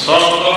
Chaka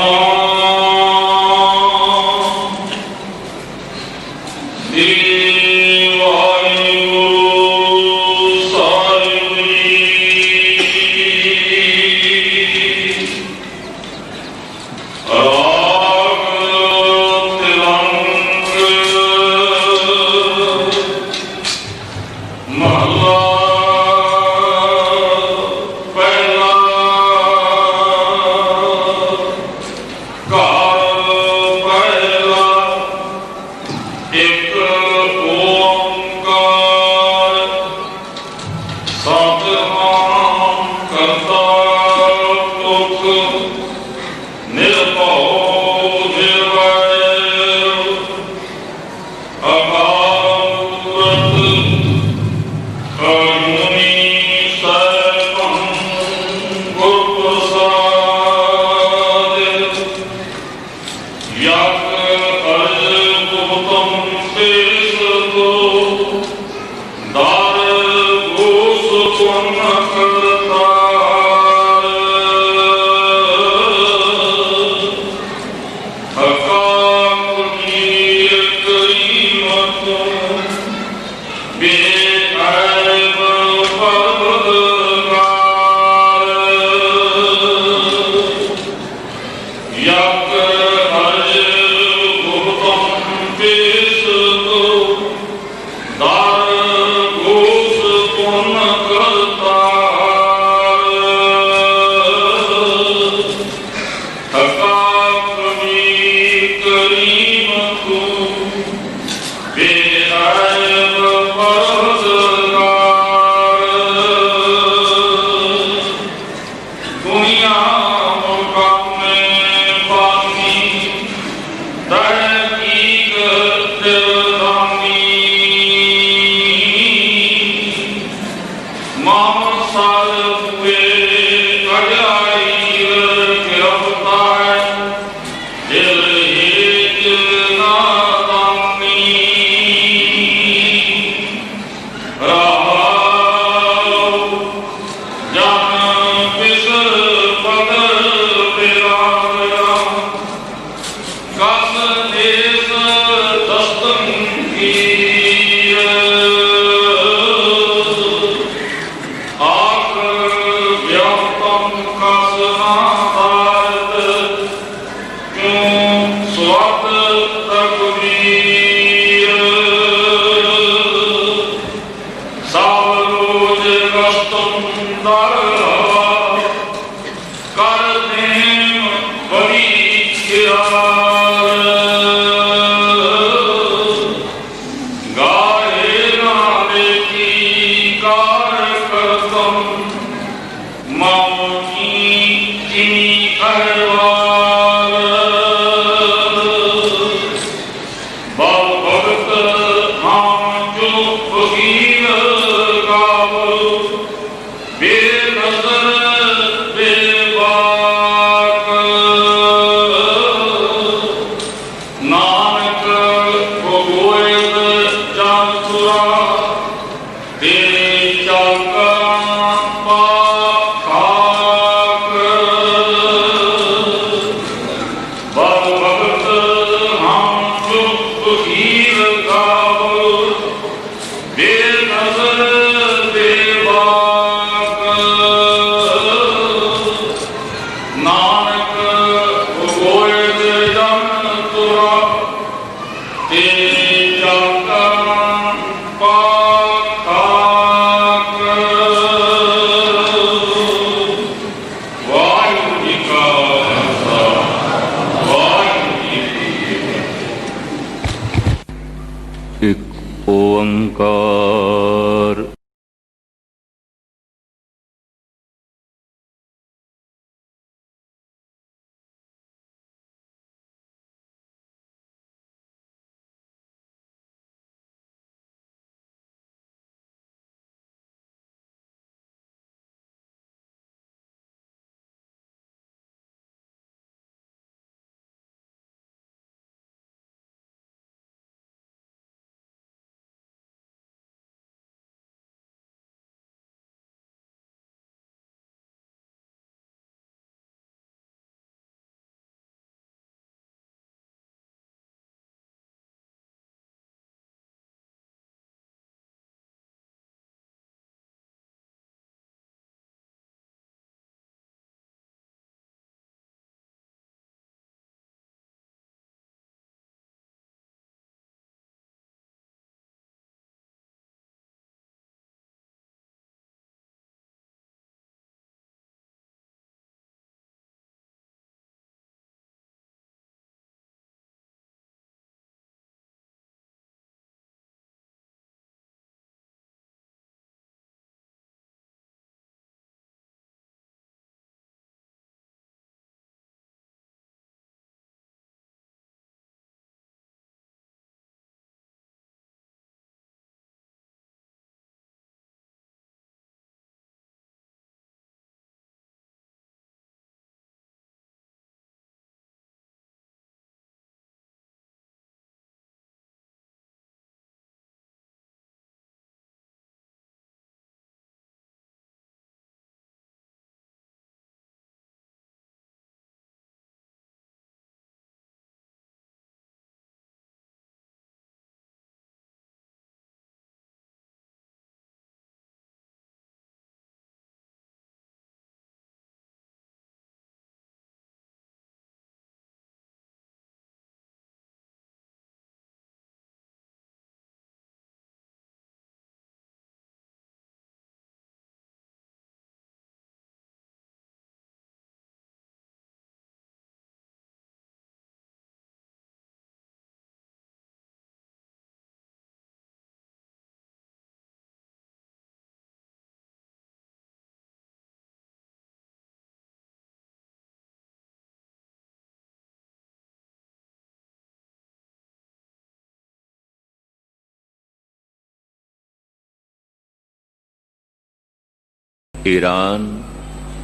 Iran,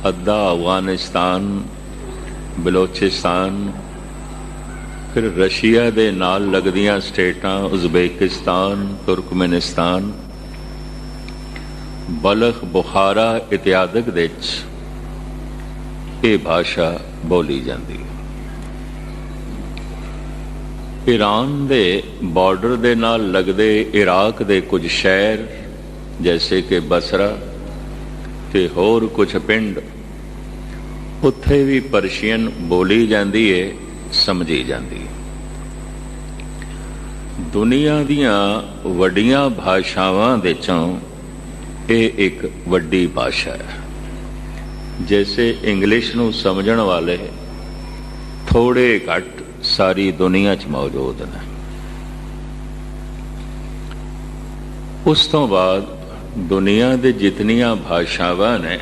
अद्धा अफगानिस्तान, बलोचिस्तान, फिर Russia दे नाल लगदियां स्टेटां उज़बेकिस्तान, तुर्कमेनिस्तान, बलख, बुखारा इत्यादि दे ये भाषा बोली जाती। ईरान दे बॉर्डर दे नाल लगदे इराक दे कुछ शहर जैसे कि बसरा ते होर कुछ पिंड, उत्थे भी पर्शियन बोली जाती है, समझी जाती है। दुनिया दियां वड्डियां भाषावां दे चों ये एक वड्डी भाषा है। जैसे इंग्लिश नूं समझण वाले थोड़े घट सारी दुनिया च मौजूद ने। उस तो बाद दुनिया दे जितनियां भाषावां ने,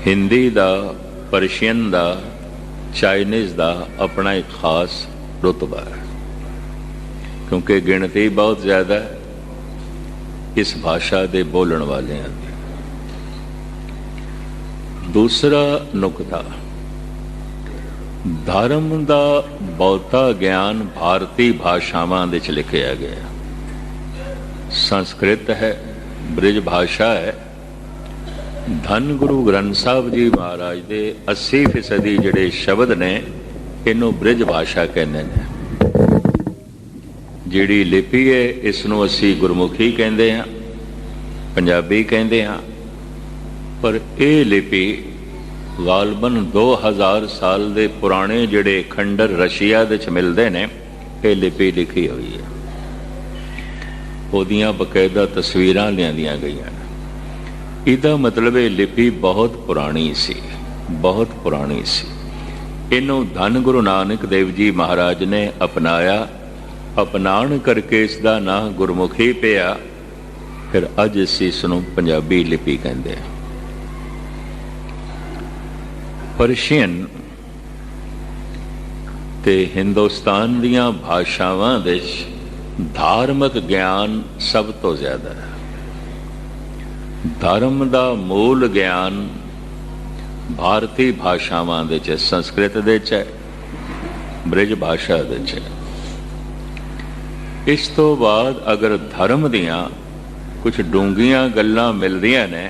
हिंदी दा, पर्शियन दा, चाइनीज़ दा अपना एक खास रुतबा है, क्योंकि गिनती बहुत ज़्यादा है इस भाषा दे बोलण वालियां दी। दूसरा नुकता, धर्म दा बहुता ज्ञान भारतीय भाषावां दे च लिखिया गया। संस्कृत है, ब्रिज भाषा है। धन गुरु ग्रंथ साहब जी महाराज दे 80% जिहड़े शब्द ने इनू ब्रिज भाषा कहते हैं। जिहड़ी लिपि है इसनू असी गुरमुखी कहते हैं, पंजाबी कहते हैं, पर यह लिपि गालबन 2000 साल दे पुराने जिहड़े खंडर रशिया दे च मिलते हैं, ये लिपि लिखी हुई है। ਉਹਦੀਆਂ बकायदा तस्वीरां लियांदियां गईयां। ਇਹਦਾ मतलब ये लिपि बहुत पुरानी सी, बहुत पुरानी सी। ਇਹਨੂੰ धन गुरु नानक देव जी महाराज ने अपनाया, अपनाण करके इसका नाम गुरमुखी पिया। फिर अज असीं इसनूं पंजाबी लिपि कहते हैं। पर्शियन ते हिंदुस्तान दीयां भाषावां दे धार्मिक ज्ञान सब तो ज्यादा है। धर्म दा मूल ज्ञान भारतीय भाषावां दे च, संस्कृत दे च, ब्रिज भाषा दे च। इस तो बाद अगर धर्म दियां कुछ डूंघियां गल्लां मिलदियां ने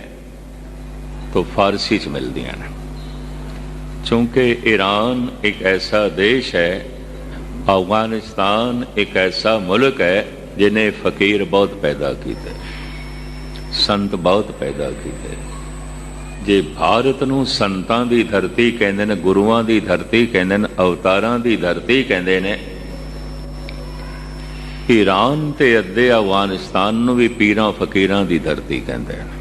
तो फारसी च मिलदियां ने, चूंकि ईरान एक ऐसा देश है, अफगानिस्तान एक ऐसा मुल्क है जिन्हें फकीर बहुत पैदा किए, संत बहुत पैदा किए। जे भारत नूं संतां दी धरती कहंदे ने, गुरुआं दी धरती कहंदे ने, अवतारां दी धरती कहंदे ने, ईरान ते अद्धे अफगानिस्तान नूं भी पीरां फकीरां दी धरती कहंदे ने।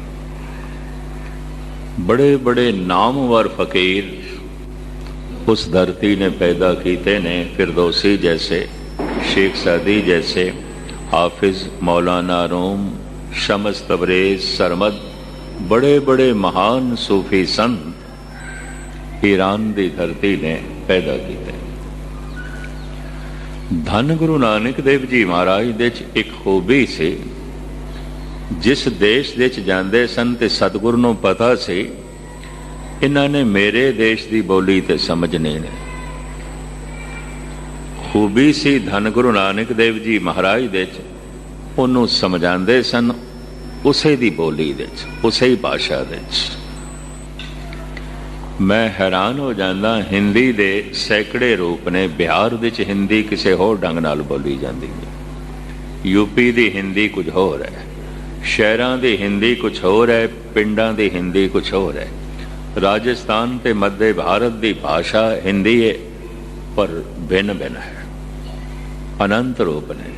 बड़े बड़े नामवर फकीर उस धरती ने पैदा कीते ने। फिरदौसी जैसे, शेख सादी जैसे, हाफिज, मौलाना रूम, शम्स तबरेज, सरमद, बड़े बड़े महान सूफी संत ईरान की धरती ने पैदा किए। धन गुरु नानक देव जी महाराज दे एक खूबी से, जिस देश दे जांदे सन ते सतगुरु नूं पता सी इन्हां ने मेरे देश की बोली ते समझनी ने। खूबी सी धन गुरु नानक देव जी महाराज दे उन्होंने समझाते सन उसे दी बोली दे, उसे ही भाषा दे। मैं हैरान हो जाता, हिंदी दे सैकड़े रूप ने। बिहार दे हिंदी किसी होर ढंग नाल बोली जाती है, यूपी की हिंदी कुछ होर है, शहरां दी हिंदी कुछ होर है, पिंडां दी हिंदी कुछ होर है। राजस्थान ते मध्य भारत की भाषा हिंदी है, पर भिन्न भिन्न है, अनंत रूप ने।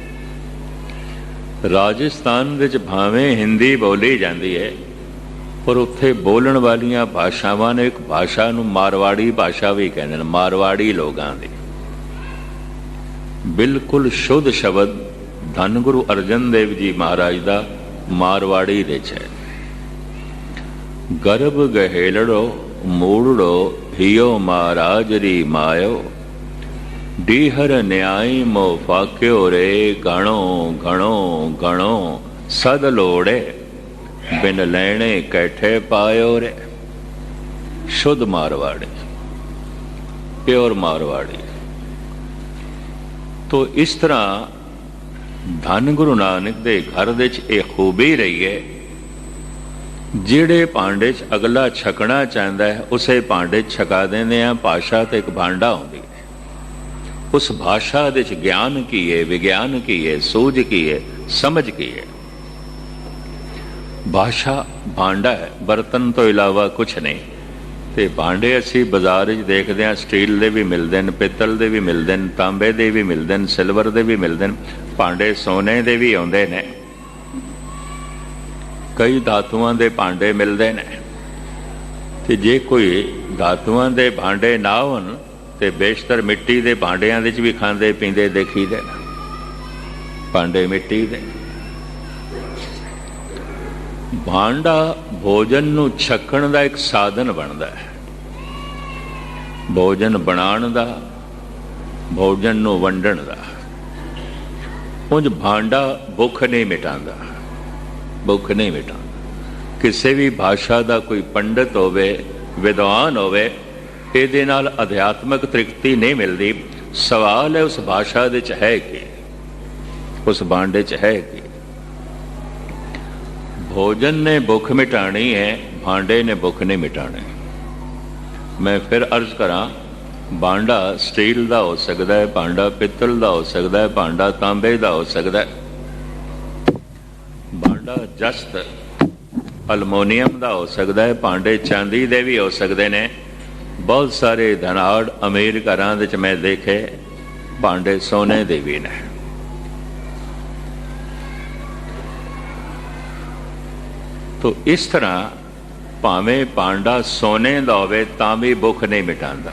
राजस्थान विच भावें हिंदी बोली जाती है, पर उत्थे बोलण वालियां भाषावां ने एक भाषा नूं मारवाड़ी भाषा भी कहते हैं। मारवाड़ी लोगां दी बिल्कुल शुद्ध शब्द धन गुरु अर्जन देव जी महाराज दा मारवाड़ी दे च है। गर्भ गहेलड़ो मूड़ो हियो महाराज री मायो, डीहर न्याय मो फाक्यो रे घणो घणो घणो सद लोड़े, बिन लैणे कैठे पायो रे। शुद्ध मारवाड़ी, प्योर मारवाड़ी। तो इस तरह धन गुरु नानक दे घर दे ये खूबी रही है, ਜਿਹੜੇ ਭਾਂਡੇ 'ਚ ਅਗਲਾ ਛਕਣਾ ਚਾਹੁੰਦਾ ਹੈ ਉਸੇ ਭਾਂਡੇ 'ਚ ਛਕਾ ਦਿੰਦੇ ਆ। ਭਾਸ਼ਾ ਤੇ ਇੱਕ ਭਾਂਡਾ ਹੁੰਦੀ ਹੈ, ਉਸ ਭਾਸ਼ਾ ਦੇ 'ਚ ਗਿਆਨ ਕੀ ਹੈ, ਵਿਗਿਆਨ ਕੀ ਹੈ, ਸੂਝ ਕੀ ਹੈ, ਸਮਝ ਕੀ ਹੈ। ਭਾਸ਼ਾ ਭਾਂਡਾ ਹੈ, ਬਰਤਨ ਤੋਂ ਇਲਾਵਾ ਕੁਛ ਨਹੀਂ। ਤੇ ਭਾਂਡੇ ਅਸੀਂ ਬਾਜ਼ਾਰ 'ਚ ਦੇਖਦੇ ਹਾਂ, ਸਟੀਲ ਦੇ ਵੀ ਮਿਲਦੇ ਨੇ, ਪਿੱਤਲ ਦੇ ਵੀ ਮਿਲਦੇ ਨੇ, ਤਾਂਬੇ ਦੇ ਵੀ ਮਿਲਦੇ ਨੇ, ਸਿਲਵਰ ਦੇ ਵੀ ਮਿਲਦੇ ਨੇ, ਭਾਂਡੇ ਸੋਨੇ ਦੇ ਵੀ ਆਉਂਦੇ ਨੇ, ਕਈ ਧਾਤੂਆਂ ਦੇ ਭਾਂਡੇ ਮਿਲਦੇ ਨੇ। ਤੇ ਜੇ ਕੋਈ ਧਾਤੂਆਂ ਦੇ ਭਾਂਡੇ ਨਾ ਹੋਣ ਤੇ ਬੇਸ਼ਤਰ ਮਿੱਟੀ ਦੇ ਭਾਂਡਿਆਂ ਵਿੱਚ ਵੀ ਖਾਂਦੇ ਪੀਂਦੇ ਦੇਖੀਦੇ ਨੇ, ਭਾਂਡੇ ਮਿੱਟੀ ਦੇ। ਭਾਂਡਾ ਭੋਜਨ ਨੂੰ ਛਕਣ ਦਾ ਇੱਕ ਸਾਧਨ ਬਣਦਾ ਹੈ, ਭੋਜਨ ਬਣਾਉਣ ਦਾ, ਭੋਜਨ ਨੂੰ ਵੰਡਣ ਦਾ। ਉਂਝ ਭਾਂਡਾ ਭੁੱਖ ਨਹੀਂ ਮਿਟਾਉਂਦਾ, ਭੁੱਖ ਨਹੀਂ ਮਿਟਾਉਂਦਾ। ਕਿਸੇ ਵੀ ਭਾਸ਼ਾ ਦਾ ਕੋਈ ਪੰਡਤ ਹੋਵੇ, ਵਿਦਵਾਨ ਹੋਵੇ, ਇਹਦੇ ਨਾਲ ਅਧਿਆਤਮਕ ਤ੍ਰਿਪਤੀ ਨਹੀਂ ਮਿਲਦੀ। ਸਵਾਲ ਹੈ ਉਸ ਭਾਸ਼ਾ ਦੇ 'ਚ ਹੈ ਕਿ, ਉਸ ਭਾਂਡੇ 'ਚ ਹੈ ਕਿ। ਭੋਜਨ ਨੇ ਭੁੱਖ ਮਿਟਾਣੀ ਹੈ, ਭਾਂਡੇ ਨੇ ਭੁੱਖ ਨਹੀਂ ਮਿਟਾਣੀ। ਮੈਂ ਫਿਰ ਅਰਜ਼ ਕਰਾਂ, ਭਾਂਡਾ ਸਟੀਲ ਦਾ ਹੋ ਸਕਦਾ ਹੈ, ਭਾਂਡਾ ਪਿੱਤਲ ਦਾ ਹੋ ਸਕਦਾ ਹੈ, ਭਾਂਡਾ ਤਾਂਬੇ ਦਾ ਹੋ ਸਕਦਾ ਹੈ, ਭਾਂਡਾ ਜਸਤ ਅਲਮੋਨੀਅਮ ਦਾ ਹੋ ਸਕਦਾ ਹੈ, ਭਾਂਡੇ ਚਾਂਦੀ ਦੇ ਵੀ ਹੋ ਸਕਦੇ ਨੇ। ਬਹੁਤ ਸਾਰੇ ਧਨਾੜ ਅਮੀਰ ਘਰਾਂ ਵਿੱਚ ਮੈਂ ਦੇਖੇ ਭਾਂਡੇ ਸੋਨੇ ਦੇ ਵੀ ਨੇ। ਤੋ ਇਸ ਤਰ੍ਹਾਂ ਭਾਵੇਂ ਭਾਂਡਾ ਸੋਨੇ ਦਾ ਹੋਵੇ ਤਾਂ ਵੀ ਭੁੱਖ ਨਹੀਂ ਮਿਟਾਉਂਦਾ,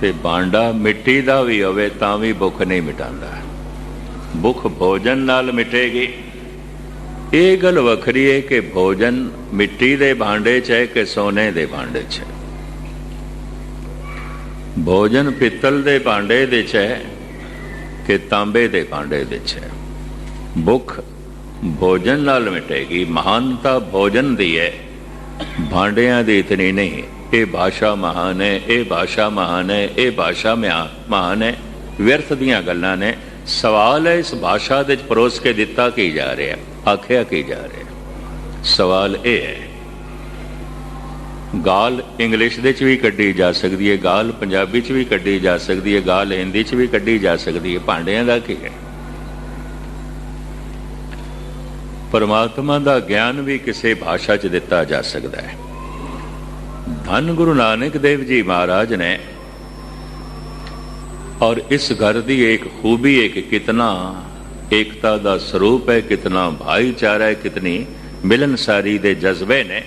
ਤੇ ਭਾਂਡਾ ਮਿੱਟੀ ਦਾ ਵੀ ਹੋਵੇ ਤਾਂ ਵੀ ਭੁੱਖ ਨਹੀਂ ਮਿਟਾਉਂਦਾ। ਭੁੱਖ ਭੋਜਨ ਨਾਲ ਮਿਟੇਗੀ। ਇਹ ਗੱਲ ਵੱਖਰੀ ਹੈ ਕਿ ਭੋਜਨ ਮਿੱਟੀ ਦੇ ਭਾਂਡੇ 'ਚ ਹੈ ਕਿ ਸੋਨੇ ਦੇ ਭਾਂਡੇ 'ਚ ਹੈ। ਭੋਜਨ ਪਿੱਤਲ ਦੇ ਭਾਂਡੇ ਦੇ 'ਚ ਹੈ ਕਿ ਤਾਂਬੇ ਦੇ ਭਾਂਡੇ ਦੇ 'ਚ ਹੈ। ਭੁੱਖ ਭੋਜਨ ਨਾਲ ਮਿਟੇਗੀ। ਮਹਾਨਤਾ ਭੋਜਨ ਦੀ ਹੈ, ਭਾਂਡਿਆਂ ਦੀ ਇਤਨੀ ਨਹੀਂ। ਇਹ ਭਾਸ਼ਾ ਮਹਾਨ ਹੈ, ਇਹ ਭਾਸ਼ਾ ਮਹਾਨ ਹੈ, ਇਹ ਭਾਸ਼ਾ ਮਹਾਨ ਹੈ। ਵਿਅਰਥ ਦੀਆਂ ਗੱਲਾਂ ਨੇ। ਸਵਾਲ ਹੈ ਇਸ ਭਾਸ਼ਾ ਦੇ 'ਚ ਪਰੋਸ ਕੇ ਦਿੱਤਾ ਕੀ ਜਾ ਰਿਹਾ, ਆਖਿਆ ਕੀ ਜਾ ਰਿਹਾ। ਸਵਾਲ ਇਹ ਹੈ, ਗਾਲ ਇੰਗਲਿਸ਼ ਦੇ 'ਚ ਵੀ ਕੱਢੀ ਜਾ ਸਕਦੀ ਹੈ, ਗਾਲ ਪੰਜਾਬੀ 'ਚ ਵੀ ਕੱਢੀ ਜਾ ਸਕਦੀ ਹੈ, ਗਾਲ ਹਿੰਦੀ 'ਚ ਵੀ ਕੱਢੀ ਜਾ ਸਕਦੀ ਹੈ। ਭਾਂਡਿਆਂ ਦਾ ਕੀ ਹੈ? ਪਰਮਾਤਮਾ ਦਾ ਗਿਆਨ ਵੀ ਕਿਸੇ ਭਾਸ਼ਾ 'ਚ ਦਿੱਤਾ ਜਾ ਸਕਦਾ ਹੈ। ਧੰਨ ਗੁਰੂ ਨਾਨਕ ਦੇਵ ਜੀ ਮਹਾਰਾਜ ਨੇ, और इस घर की एक खूबी है कि कितना एकता का स्वरूप है, कितना भाईचारा है, कितनी मिलनसारी दे जज्बे ने।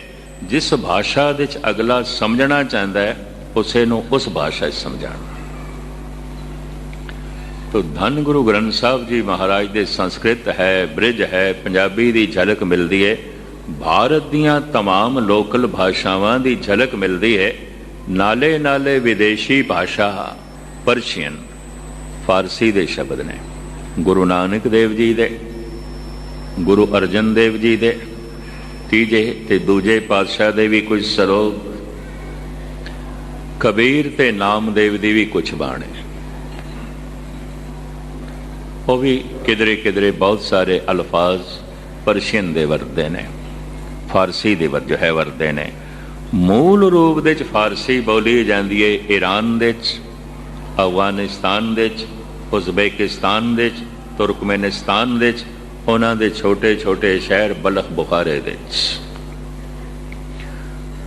जिस भाषा दे अगला समझना चाहता है उसे नूं उस भाषा समझाना। तो धन गुरु ग्रंथ साहब जी महाराज दे संस्कृत है, ब्रिज है, पंजाबी की झलक मिलती है, भारत दियां तमाम लोकल भाषावां की झलक मिलती है। नाले नाले विदेशी भाषा परशियन फारसी दे शब्द ने। गुरु नानक देव जी दे, गुरु अर्जन देव जी दे, तीजे ते दूजे पातशाह दे भी कुछ सलोक, कबीर ते नामदेव दी भी कुछ बाणे, वो भी किधरे किधरे बहुत सारे अल्फाज परशियन दे वरते ने, फारसी दे जो है वरते ने। मूल रूप दे फारसी बोली जाती है ईरान दे, अफगानिस्तान दे, उज़बेकिस्तान दे, तुर्कमेनिस्तान दे, उन्हां दे छोटे छोटे शहर बलख बुखारे दे।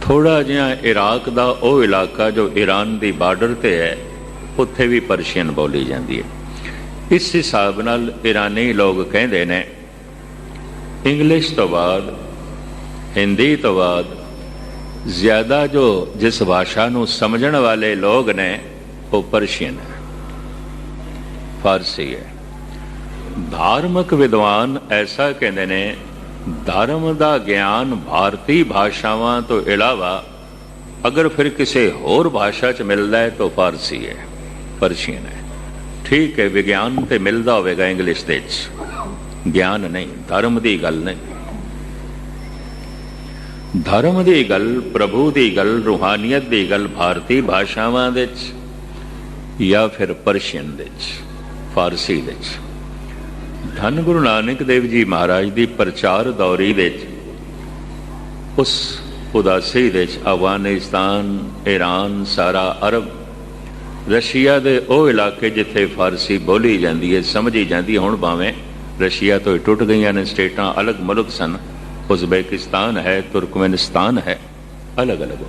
थोड़ा जिहा इराक दा वो इलाका जो ईरान दी बार्डर ते है, उत्थे भी परशियन बोली जाती है। इस हिसाब नाल ईरानी लोग कहते ने इंग्लिश तो बाद, हिंदी तो बाद ज़्यादा जो जिस भाषा नूं समझण वाले लोग ने वो परशियन है, फारसी है। धार्मिक विद्वान ऐसा कहते ने धर्म का ज्ञान भारतीय भाषावां तो इलावा अगर फिर किसी होर भाषा च मिलता है तो फारसी है, परशियन है। ठीक है, विज्ञान तो मिलता होगा इंग्लिश दे, ज्ञान नहीं, धर्म की गल नहीं। धर्म की गल, प्रभु की गल, रूहानीयत की गल भारतीय भाषावां दे च या फिर परशियन दे च, फारसी दे च। धन गुरु नानक देव जी महाराज की प्रचार दौरी दे च उस उदासी दे च अफगानिस्तान, ईरान, सारा अरब, रशिया के वह इलाके जिथे फारसी बोली जाती है, समझी जाती है। हुण भावें रशिया तो टुट गई ने स्टेटां, अलग मुल्क सन, उज़्बेकिस्तान है, तुर्कमेनिस्तान है, अलग अलग।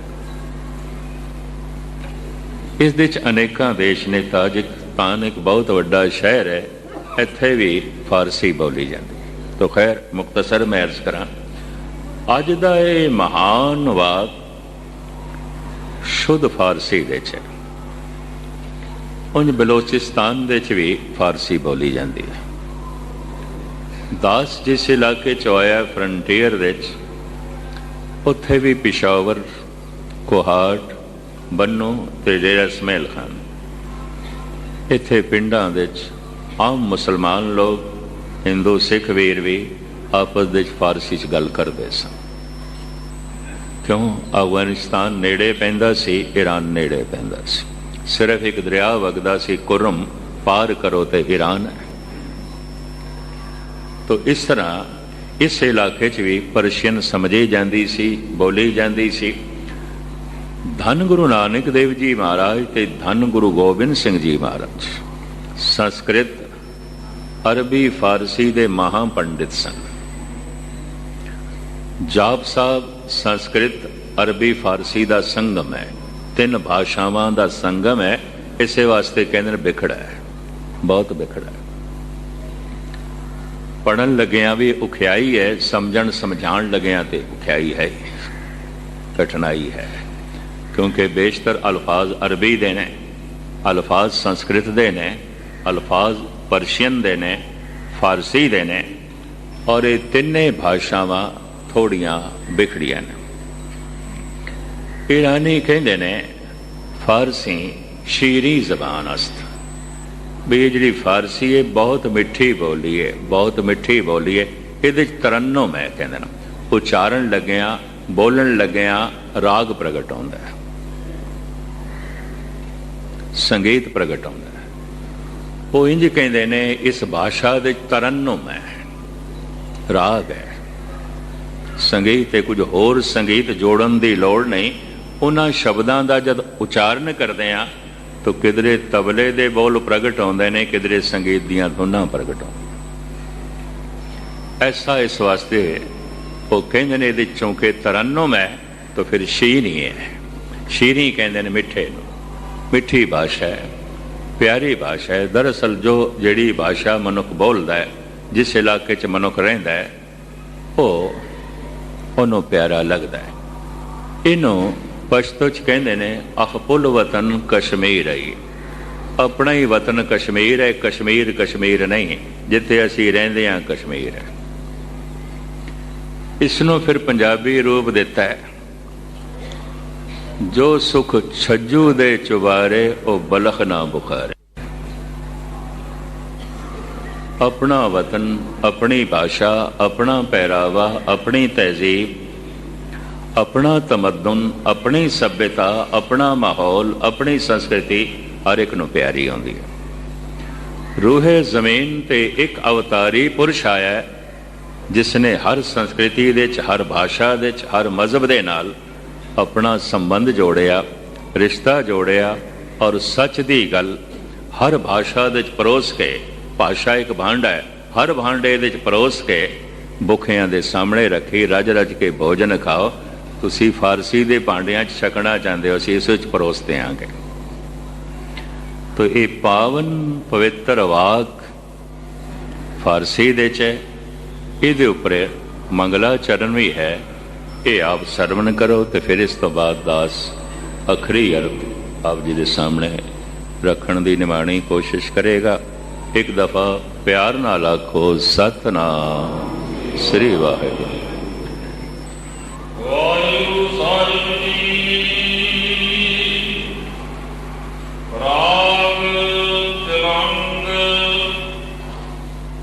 इस दे च अनेकां देश ने। ताजिकिस्तान एक बहुत वड्डा शहर है, इत्थे भी फारसी बोली जाती है। तो खैर मुख्तसर मैं अर्ज करा, अज दा ये महान वाक शुद्ध फारसी दे च है। उंज बलोचिस्तान दे च भी फारसी बोली जाती है। दास जिस इलाके च आया फ्रंटियर दे उत्थे भी पिशावर, कोहाट, बन्नू ते डेरा इसमैल खान, इत्थे पिंडां दे आम मुसलमान लोग, हिंदू सिख वीर भी आपस दे फारसी च गल करते सन। क्यों? अफगानिस्तान नेड़े पैंदा सी, ईरान नेड़े पैंदा सी। सिर्फ एक दरिया वगदा सी, कुर्रम, पार करो तो ईरान है। तो इस तरह इस इलाके च भी परशियन समझी जाती सी, बोली जाती सी। धन गुरु नानक देव जी महाराज ते धन गुरु गोबिंद सिंह जी महाराज संस्कृत, अरबी, फारसी दे महापंडित सन। जाप साहब संस्कृत, अरबी, फारसी का संगम है, तीन भाषावां का संगम है। इसे वास्ते कहते हैं बिखड़ा है, बहुत बिखड़ा है। पढ़न लग्या भी उखियाई है, समझण समझाण लग्या तो उखियाई है, कठिनाई है। क्योंकि बेशतर अल्फाज अरबी दे ने, अल्फाज संस्कृत दे ने, अल्फाज परशियन दे ने, फारसी दे ने, और ये तिन्ने भाषावां थोड़ियां बिखड़ियां ने। ईरानी कहते ने फारसी शीरी जबान अस्त, भी जी फारसी है बहुत मिठी बोली है, बहुत मिठी बोली है। ये तरन्नुम है, कहते ना, उचारण लग्या, बोलन लग्या राग प्रगट होता है, संगीत प्रगट होता है। वो इंज कहते ने इस भाषा दे तरन्नुम है, राग है, संगीत है। कुछ होर संगीत जोड़न की लोड़ नहीं। उन्हां शब्दां दा जद उचारण करते हैं तो किधरे तबले दे बोल प्रगट होंदे ने, किधरे संगीत दियां धुनां प्रगट होंदियां। ऐसा इस वास्ते वो कहंदे ने इहदे चौंके तरन्नुम है तो फिर शीरी है। शीरी कहंदे ने मिठे नूं, मिठी भाषा है, प्यारी भाषा है। दरअसल जो जिहड़ी भाषा मनुख बोलदा है, जिस इलाके च मनुख रहिंदा है, ਉਹਨੂੰ प्यारा लगता है। इनू पश्तो च कहते ने अखपुल वतन कश्मीर है। अपना ही वतन कश्मीर है, कश्मीर कश्मीर नहीं, जिथे असी रहिंदे हां कश्मीर है। इसनों फिर पंजाबी रूप दिता है, जो सुख छज्जू दे चुबारे ओ बलख ना बुखारे। अपना वतन, अपनी भाषा, अपना पहरावा, अपनी तहजीब, अपना तमद्दुन, अपनी सभ्यता, अपना माहौल, अपनी संस्कृति हर एक नूं प्यारी आउंदी है। रूहे जमीन ते एक अवतारी पुरुष आया है, जिसने हर संस्कृति दे च, हर भाषा दे च, हर मजहब दे नाल अपना संबंध जोड़िया, रिश्ता जोड़िया, और सच दी गल हर भाषा दे च परोस के, भाषा एक भांडा है, हर भांडे दे च परोस के भुखियां दे सामने रखी, रज रज के भोजन खाओ। तुसी फारसी दे भांडियां च छकना चाहते हो, असीं इस विच परोस देंगे। तो ये पावन पवित्र वाक फारसी दे च है, इहदे उपर मंगलाचरण भी है। ये आप सरवण करो तो फिर इस तो बाद दास अखरी अर्थ आप जी दे सामने रखण दी निमाणी कोशिश करेगा। एक दफा प्यार नाल आखो सतनाम श्री वाहिगुरू।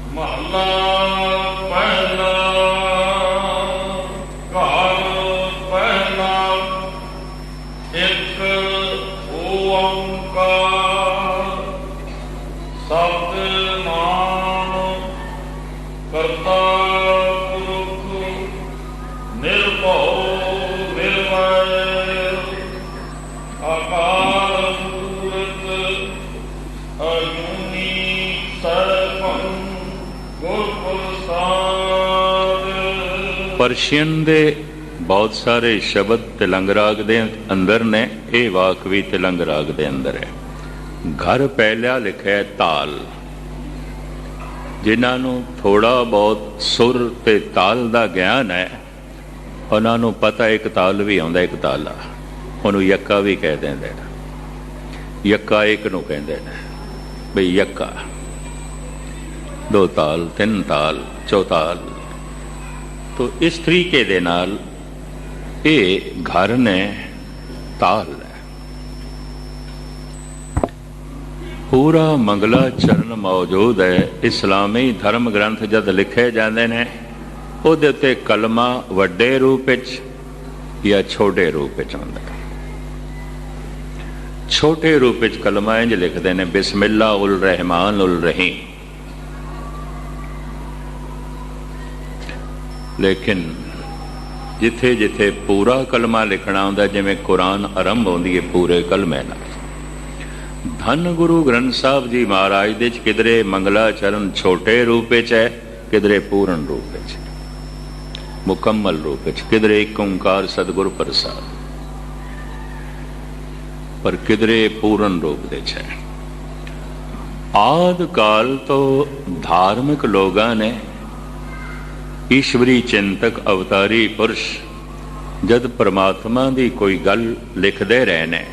महला पहला घर ਓੰਕਾਰ ਸਤਿਨਾਮ ਕਰਤਾ ਪੁਰਖ ਨਿਰਭਉ ਨਿਰਵੈਰ ਅਕਾਲ ਮੂਰਤ ਅਜੂਨੀ ਸੈਭੰ ਗੁਰ ਪ੍ਰਸਾਦ। ਪਰਸ਼ੀਅਨ ਦੇ ਬਹੁਤ ਸਾਰੇ ਸ਼ਬਦ ਤਿਲੰਗ ਰਾਗ ਦੇ ਅੰਦਰ ਨੇ, ਇਹ ਵਾਕ ਵੀ ਤਿਲੰਗ ਰਾਗ ਦੇ ਅੰਦਰ ਹੈ। ਘਰ ਪਹਿਲਿਆ ਲਿਖਿਆ ਤਾਲ। ਜਿਨ੍ਹਾਂ ਨੂੰ ਥੋੜਾ ਬਹੁਤ ਸੁਰ ਤੇ ਤਾਲ ਦਾ ਗਿਆਨ ਹੈ ਉਹਨਾਂ ਨੂੰ ਪਤਾ ਇੱਕ ਤਾਲ ਵੀ ਆਉਂਦਾ, ਇੱਕ ਤਾਲਾ, ਉਹਨੂੰ ਯੱਕਾ ਵੀ ਕਹਿ ਦਿੰਦੇ ਨੇ। ਯੱਕਾ ਇੱਕ ਨੂੰ ਕਹਿੰਦੇ ਨੇ ਬਈ ਯੱਕਾ, ਦੋ ਤਾਲ, ਤਿੰਨ ਤਾਲ, ਚੌਤਾਲ। ਤੋ ਇਸ ਤਰੀਕੇ ਦੇ ਨਾਲ ਇਹ ਘਰ ਨੇ ਤਾਲ ਹੈ। ਪੂਰਾ ਮੰਗਲਾ ਚਰਨ ਮੌਜੂਦ ਹੈ। ਇਸਲਾਮੀ ਧਰਮ ਗ੍ਰੰਥ ਜਦ ਲਿਖੇ ਜਾਂਦੇ ਨੇ ਉਹਦੇ ਉੱਤੇ ਕਲਮਾ ਵੱਡੇ ਰੂਪ ਵਿੱਚ ਜਾਂ ਛੋਟੇ ਰੂਪ ਵਿੱਚ ਆਉਂਦਾ। ਛੋਟੇ ਰੂਪ ਵਿੱਚ ਕਲਮਾ ਇੰਝ ਲਿਖਦੇ ਨੇ ਬਿਸਮਿਲ੍ਲਾ ਉਲ ਰਹਿਮਾਨ ਉਲ ਰਹੀਮ। ਲੇਕਿਨ ਜਿੱਥੇ ਜਿੱਥੇ ਪੂਰਾ ਕਲਮਾ ਲਿਖਣਾ ਹੁੰਦਾ, ਜਿਵੇਂ ਕੁਰਾਨ ਆਰੰਭ ਹੁੰਦੀ ਹੈ ਪੂਰੇ ਕਲਮੇ ਨਾਲ। ਧੰਨ ਗੁਰੂ ਗ੍ਰੰਥ ਸਾਹਿਬ ਜੀ ਮਹਾਰਾਜ ਦੇ ਚ ਕਿਧਰੇ ਮੰਗਲਾ ਚਰਨ ਛੋਟੇ ਰੂਪ ਵਿੱਚ ਹੈ, ਕਿਧਰੇ ਪੂਰਨ ਰੂਪ ਵਿੱਚ, ਮੁਕੰਮਲ ਰੂਪ ਵਿੱਚ, ਕਿਧਰੇ ਇੱਕ ਓੰਕਾਰ ਸਤਿਗੁਰ ਪ੍ਰਸਾਦ, ਪਰ ਕਿਧਰੇ ਪੂਰਨ ਰੂਪ ਦੇ ਚ ਹੈ। ਆਦਿ ਕਾਲ ਤੋਂ ਧਾਰਮਿਕ ਲੋਕਾਂ ਨੇ ਈਸ਼ਵਰੀ ਚਿੰਤਕ ਅਵਤਾਰੀ ਪੁਰਸ਼ ਜਦ ਪਰਮਾਤਮਾ ਦੀ ਕੋਈ ਗੱਲ ਲਿਖਦੇ ਰਹੇ ਨੇ,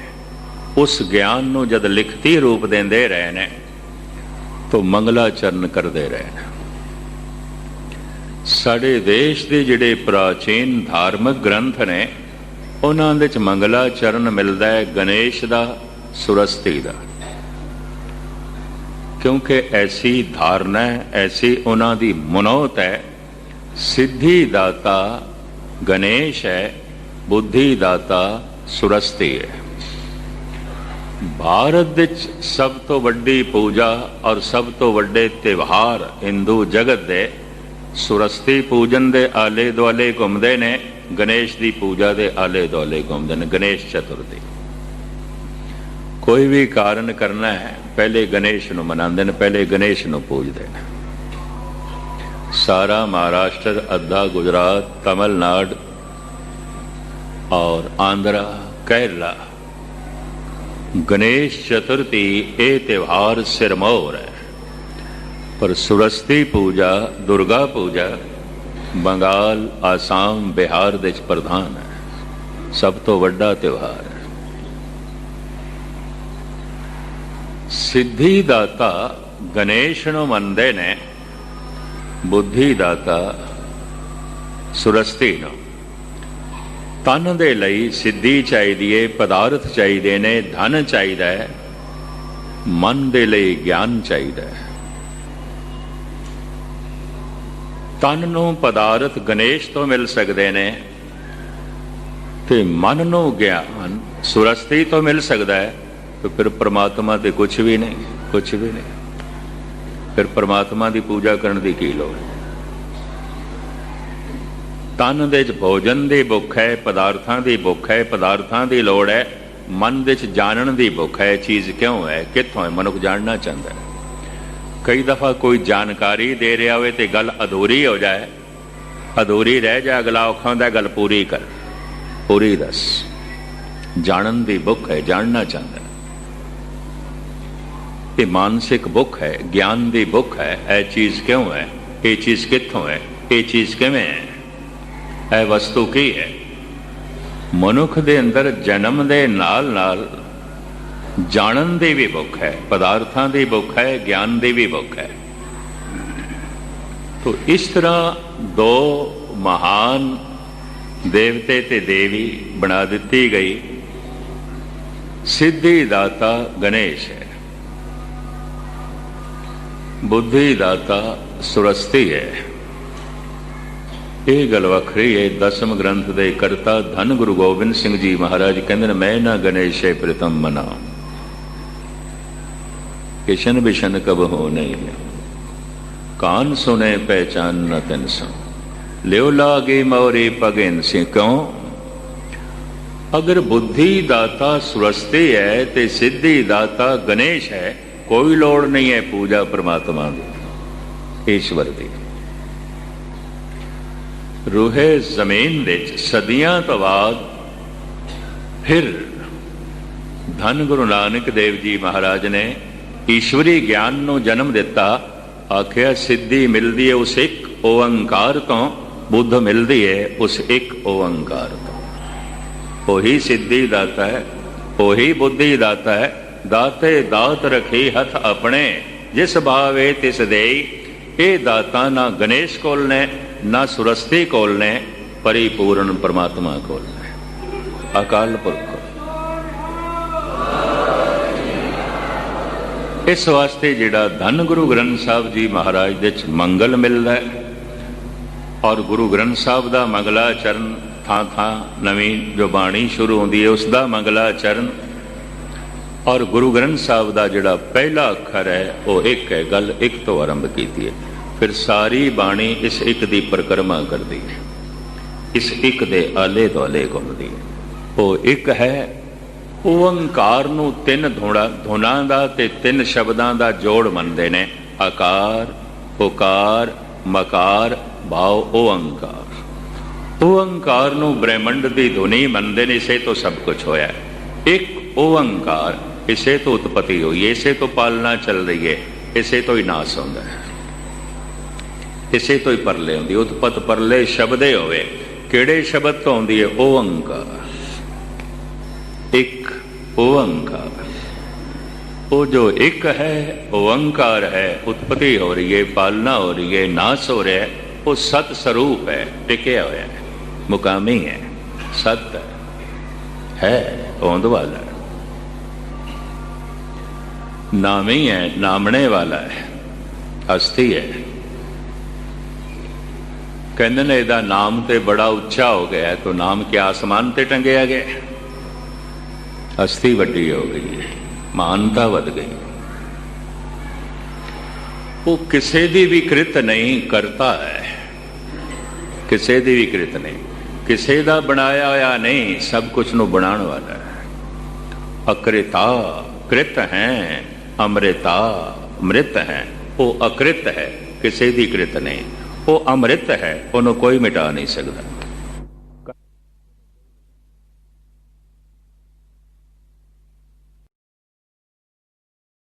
ਉਸ ਗਿਆਨ ਨੂੰ ਜਦ ਲਿਖਤੀ ਰੂਪ ਦਿੰਦੇ ਰਹੇ ਨੇ ਤਾਂ ਮੰਗਲਾ ਚਰਨ ਕਰਦੇ ਰਹੇ ਨੇ। ਸਾਡੇ ਦੇਸ਼ ਦੇ ਜਿਹੜੇ ਪ੍ਰਾਚੀਨ ਧਾਰਮਿਕ ਗ੍ਰੰਥ ਨੇ ਉਹਨਾਂ ਦੇ ਚ ਮੰਗਲਾ ਚਰਨ ਮਿਲਦਾ ਹੈ ਗਣੇਸ਼ ਦਾ, ਸੁਰਸਤੀ ਦਾ, ਕਿਉਂਕਿ ਐਸੀ ਧਾਰਨਾ ਹੈ, ਐਸੀ ਉਹਨਾਂ ਦੀ ਮਨੋਤ ਹੈ। ਸਿੱਧੀ ਦਾਤਾ ਗਣੇਸ਼ ਹੈ, ਬੁੱਧੀ ਦਾਤਾ ਸੁਰਸਤੀ ਹੈ। ਭਾਰਤ ਵਿੱਚ ਸਭ ਤੋਂ ਵੱਡੀ ਪੂਜਾ ਔਰ ਸਭ ਤੋਂ ਵੱਡੇ ਤਿਉਹਾਰ ਹਿੰਦੂ ਜਗਤ ਦੇ ਸੁਰਸਤੀ ਪੂਜਨ ਦੇ ਆਲੇ ਦੁਆਲੇ ਘੁੰਮਦੇ ਨੇ, ਗਣੇਸ਼ ਦੀ ਪੂਜਾ ਦੇ ਆਲੇ ਦੁਆਲੇ ਘੁੰਮਦੇ ਨੇ। ਗਣੇਸ਼ ਚਤੁਰਥੀ ਕੋਈ ਵੀ ਕਾਰਨ ਕਰਨਾ ਹੈ ਪਹਿਲੇ ਗਣੇਸ਼ ਨੂੰ ਮਨਾਉਂਦੇ ਨੇ, ਪਹਿਲੇ ਗਣੇਸ਼ ਨੂੰ ਪੂਜਦੇ ਨੇ। ਸਾਰਾ ਮਹਾਰਾਸ਼ਟਰ, ਅੱਧਾ ਗੁਜਰਾਤ, ਤਮਿਲਨਾਡु और आंध्रा, केरला गणेश चतुर्थी ये त्यौहार सिरमौर है। पर सुरस्ती पूजा, दुर्गा पूजा बंगाल, आसाम, बिहार दे प्रधान है, सब तो वड्डा त्यौहार है। सिद्धि दाता गणेश नूं मनदे ने, बुद्धि दाता सुरस्ती नूं। तन दे लई सिद्धि चाहिदी है, पदार्थ चाहिए ने, धन चाहिए है, मन दे लई ज्ञान चाहिए है। तन नूं पदार्थ गणेश तो मिल सकते ने ते मन नूं ज्ञान सुरस्ती तो मिल सकता है, तो फिर परमात्मा ते कुछ भी नहीं, कुछ भी नहीं। फिर परमात्मा की पूजा करने की लोड़ है। तन दे भोजन की भुख है, पदार्थां की भुख है, पदार्थां की लोड़ है। मन दे जानन की भुख है, चीज़ क्यों है, कित्थों है, मनुख जानना चाहता है। कई दफ़ा कोई जानकारी दे रहा हो तो गल अधूरी हो जाए, अधूरी रह जाए, अगला औखा होंदा गल पूरी कर, पूरी दस। जानन की भुख है, जानना चाहता है। ये मानसिक भुख है, ज्ञान की भुख है। यह चीज़ क्यों है, ये चीज़ कित्थों है, ये चीज़ किवें है, यह वस्तु की है। मनुख दे अंदर जन्म दे नाल नाल जानन दी भी भुख है, पदार्थां दी भुख है, ज्ञान दी भी भुख है। तो इस तरह दो महान देवते ते देवी बना दी गई। सिद्धि दाता गणेश है, बुद्धि दाता सुरस्ती है। ये गल वखरी है। दसम ग्रंथ के करता धन गुरु गोबिंद सिंह जी महाराज कहते हैं, मैं ना गणेश प्रथम मना। किशन बिशन कब हो नहीं, कान सुने पहचान न तिन सो, लियो लागे मोरे पगेन से। क्यों? अगर बुद्धि दाता सुरस्ते है ते सिद्धि दाता गणेश है, कोई लोड़ नहीं है पूजा परमात्मा की, ईश्वर की। रूहे जमीन विच सदियां तो बाद फिर धन गुरु नानक देव जी महाराज ने ईश्वरी ज्ञान नूं जन्म दिता। आखिया सिद्धि मिलती है उस एक ओंकार तो, बुद्ध मिलती है उस एक ओंकार तो। वही सिद्धि दाता है, वही बुद्धि दाता है। दाते दात रखी हथ अपने, जिस भावे तिस देई। ये दाता ना गणेश कोल ने, ना सुरस्ती कोल ने, परिपूर्ण परमात्मा कोल ने, अकाल पुरख। इस वास्ते जिहड़ा धन गुरु ग्रंथ साहब जी महाराज दे च मंगल मिलता है, और गुरु ग्रंथ साहब का मंगलाचरण थां थां नवीं जो बाणी शुरू होती है उसका मंगलाचरण, और गुरु ग्रंथ साहब का जिहड़ा पहला अखर है वो एक है। गल एक तो आरंभ की है, फिर सारी बाणी इस एक की परिक्रमा करती है, इस एक दे आले दुआले घूमती है। वो एक है ओंकार नूं तीन धुनां दा ते तीन शब्दां दा जोड़ मनते हैं, आकार, उकार, मकार, भाव ओंकार। ओंकार नूं ब्रह्मंड की धुनी मनते हैं, इसे तो सब कुछ होया। एक ओंकार, इसे तो उत्पत्ति हुई है, इसे तो पालना चल रही है, इसे तो ही नाश होता है, इसे तो ही परले होंगी। उत्पत्त परले शब्दे होवे, केड़े शब्द तो होंगी है? ओंकार, एक ओंकार। वो जो एक है ओंकार है, उत्पत्ति हो रही है, पालना हो रही है, नाश हो रहा है, वो सत स्वरूप है, टिकया हुआ है, मुकामी है, सत्य है, होंद वाला है, नामी है, नामने वाला है, हस्ती है। कहते ने इहदा नाम तो बड़ा उच्चा हो गया है, तो नाम क्या आसमान ते टंगया गया? हस्ती वड्डी हो गई है, मानता वध गई। वो किसी की भी कृत नहीं करता है, किसी की भी कृत नहीं, किसी का बनाया होया नहीं, सब कुछ नूं बनाण वाला है। अकृता कृत है, अमृता मृत है। वो अकृत है, किसी की कृत नहीं, वो अमृत है, उन्होंने कोई मिटा नहीं सकता।